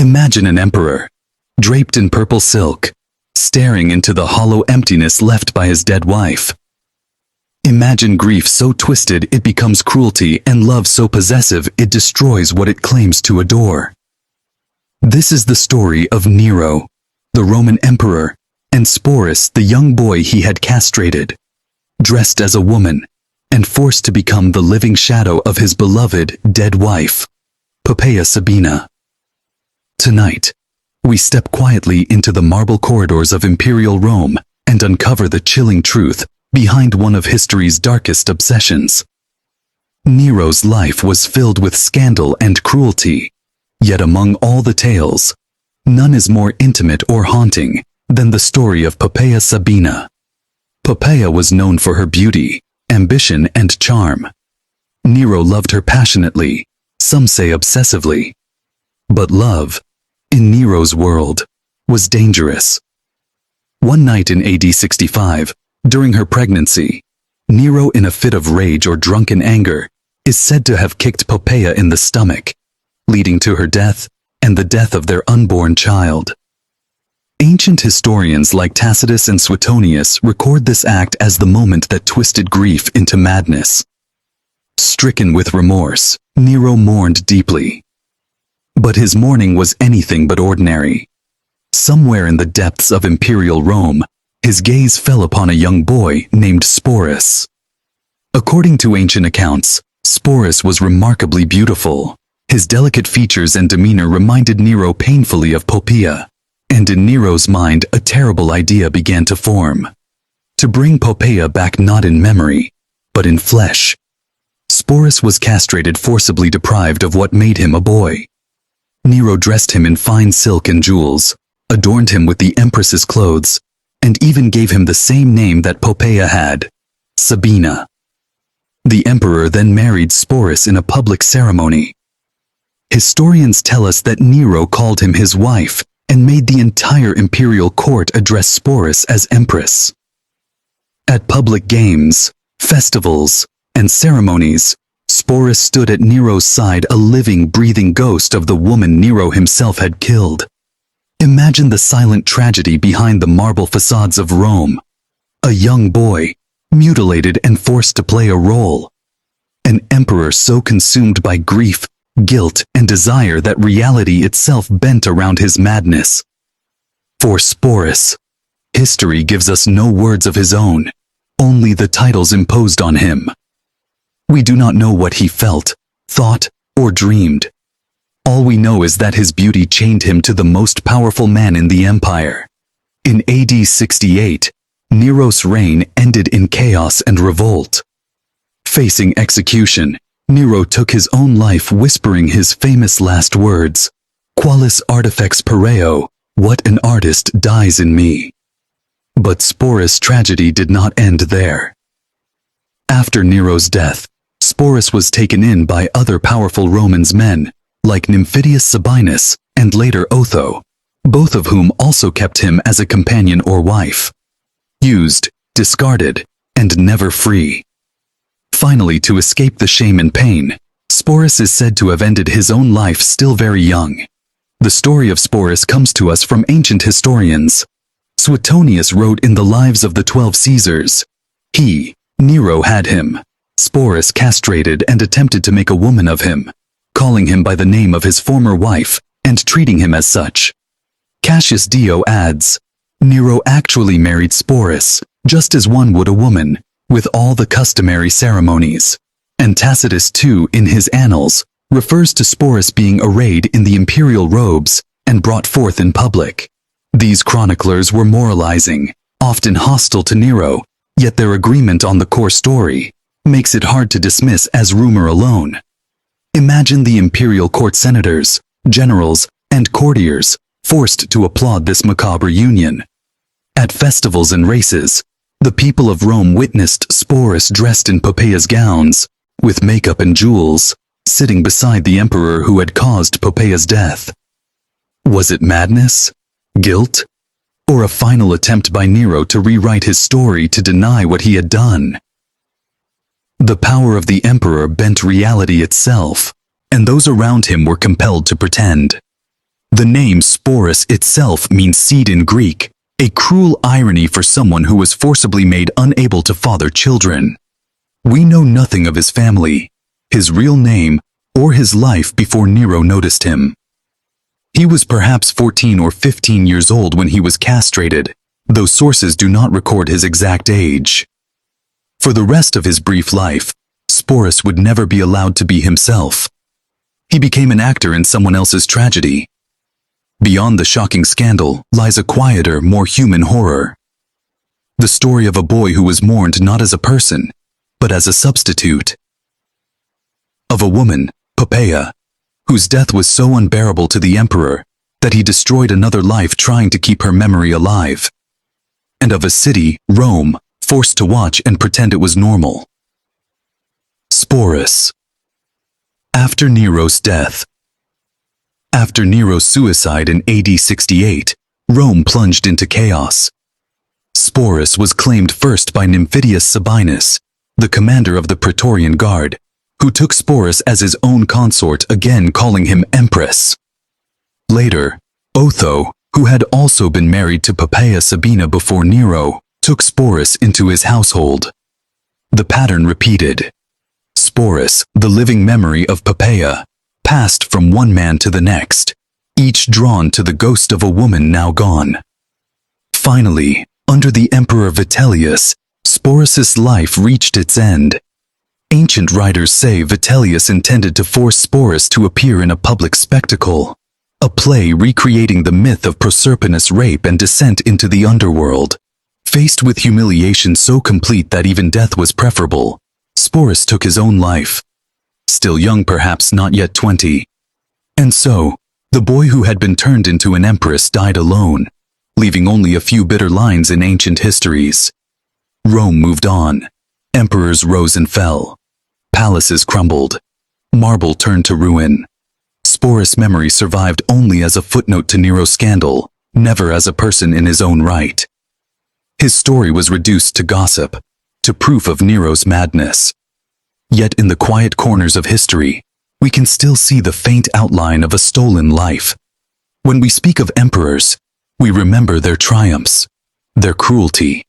Imagine an emperor, draped in purple silk, staring into the hollow emptiness left by his dead wife. Imagine grief so twisted it becomes cruelty and love so possessive it destroys what it claims to adore. This is the story of Nero, the Roman emperor, and Sporus, the young boy he had castrated, dressed as a woman, and forced to become the living shadow of his beloved, dead wife, Poppaea Sabina. Tonight, we step quietly into the marble corridors of imperial Rome and uncover the chilling truth behind one of history's darkest obsessions. Nero's life was filled with scandal and cruelty, yet among all the tales, none is more intimate or haunting than the story of Poppaea Sabina. Poppaea was known for her beauty, ambition, and charm. Nero loved her passionately, some say obsessively. But love, in Nero's world, was dangerous. One night in AD 65, during her pregnancy, Nero, in a fit of rage or drunken anger, is said to have kicked Poppaea in the stomach, leading to her death and the death of their unborn child. Ancient historians like Tacitus and Suetonius record this act as the moment that twisted grief into madness. Stricken with remorse, Nero mourned deeply. But his mourning was anything but ordinary. Somewhere in the depths of imperial Rome, his gaze fell upon a young boy named Sporus. According to ancient accounts, Sporus was remarkably beautiful. His delicate features and demeanor reminded Nero painfully of Poppaea, and in Nero's mind a terrible idea began to form. To bring Poppaea back not in memory, but in flesh. Sporus was castrated, forcibly deprived of what made him a boy. Nero dressed him in fine silk and jewels, adorned him with the empress's clothes, and even gave him the same name that Poppaea had, Sabina. The emperor then married Sporus in a public ceremony. Historians tell us that Nero called him his wife and made the entire imperial court address Sporus as empress. At public games, festivals, and ceremonies, Sporus stood at Nero's side, a living, breathing ghost of the woman Nero himself had killed. Imagine the silent tragedy behind the marble facades of Rome. A young boy, mutilated and forced to play a role. An emperor so consumed by grief, guilt, and desire that reality itself bent around his madness. For Sporus, history gives us no words of his own, only the titles imposed on him. We do not know what he felt, thought, or dreamed. All we know is that his beauty chained him to the most powerful man in the empire. In AD 68, Nero's reign ended in chaos and revolt. Facing execution, Nero took his own life, whispering his famous last words, "Qualis artifex pareo, what an artist dies in me." But Sporus' tragedy did not end there. After Nero's death, Sporus was taken in by other powerful Roman men, like Nymphidius Sabinus and later Otho, both of whom also kept him as a companion or wife. Used, discarded, and never free. Finally, to escape the shame and pain, Sporus is said to have ended his own life still very young. The story of Sporus comes to us from ancient historians. Suetonius wrote in the Lives of the 12 Caesars, he, Nero, had him, Sporus, castrated and attempted to make a woman of him, calling him by the name of his former wife and treating him as such. Cassius Dio adds, Nero actually married Sporus, just as one would a woman, with all the customary ceremonies. And Tacitus too, in his annals, refers to Sporus being arrayed in the imperial robes and brought forth in public. These chroniclers were moralizing, often hostile to Nero, yet their agreement on the core story makes it hard to dismiss as rumor alone. Imagine the imperial court senators, generals, and courtiers forced to applaud this macabre union. At festivals and races, the people of Rome witnessed Sporus dressed in Poppaea's gowns, with makeup and jewels, sitting beside the emperor who had caused Poppaea's death. Was it madness, guilt, or a final attempt by Nero to rewrite his story to deny what he had done? The power of the emperor bent reality itself, and those around him were compelled to pretend. The name Sporus itself means seed in Greek, a cruel irony for someone who was forcibly made unable to father children. We know nothing of his family, his real name, or his life before Nero noticed him. He was perhaps 14 or 15 years old when he was castrated, though sources do not record his exact age. For the rest of his brief life, Sporus would never be allowed to be himself. He became an actor in someone else's tragedy. Beyond the shocking scandal lies a quieter, more human horror. The story of a boy who was mourned not as a person, but as a substitute. Of a woman, Poppaea, whose death was so unbearable to the emperor that he destroyed another life trying to keep her memory alive. And of a city, Rome, forced to watch and pretend it was normal. Sporus. After Nero's death. After Nero's suicide in AD 68, Rome plunged into chaos. Sporus was claimed first by Nymphidius Sabinus, the commander of the Praetorian Guard, who took Sporus as his own consort, again calling him empress. Later, Otho, who had also been married to Poppaea Sabina before Nero, took Sporus into his household. The pattern repeated. Sporus, the living memory of Poppaea, passed from one man to the next, each drawn to the ghost of a woman now gone. Finally, under the Emperor Vitellius, Sporus's life reached its end. Ancient writers say Vitellius intended to force Sporus to appear in a public spectacle, a play recreating the myth of Proserpina's rape and descent into the underworld. Faced with humiliation so complete that even death was preferable, Sporus took his own life. Still young, perhaps not yet 20. And so, the boy who had been turned into an empress died alone, leaving only a few bitter lines in ancient histories. Rome moved on. Emperors rose and fell. Palaces crumbled. Marble turned to ruin. Sporus' memory survived only as a footnote to Nero's scandal, never as a person in his own right. His story was reduced to gossip, to proof of Nero's madness. Yet in the quiet corners of history, we can still see the faint outline of a stolen life. When we speak of emperors, we remember their triumphs, their cruelty,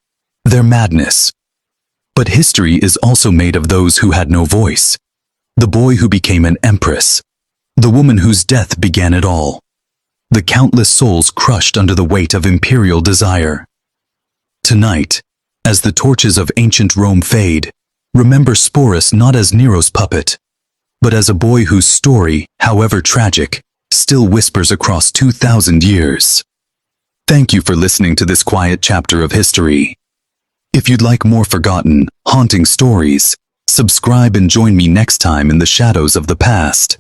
their madness. But history is also made of those who had no voice. The boy who became an empress, the woman whose death began it all, the countless souls crushed under the weight of imperial desire. Tonight, as the torches of ancient Rome fade, remember Sporus not as Nero's puppet, but as a boy whose story, however tragic, still whispers across 2,000 years. Thank you for listening to this quiet chapter of history. If you'd like more forgotten, haunting stories, subscribe and join me next time in the shadows of the past.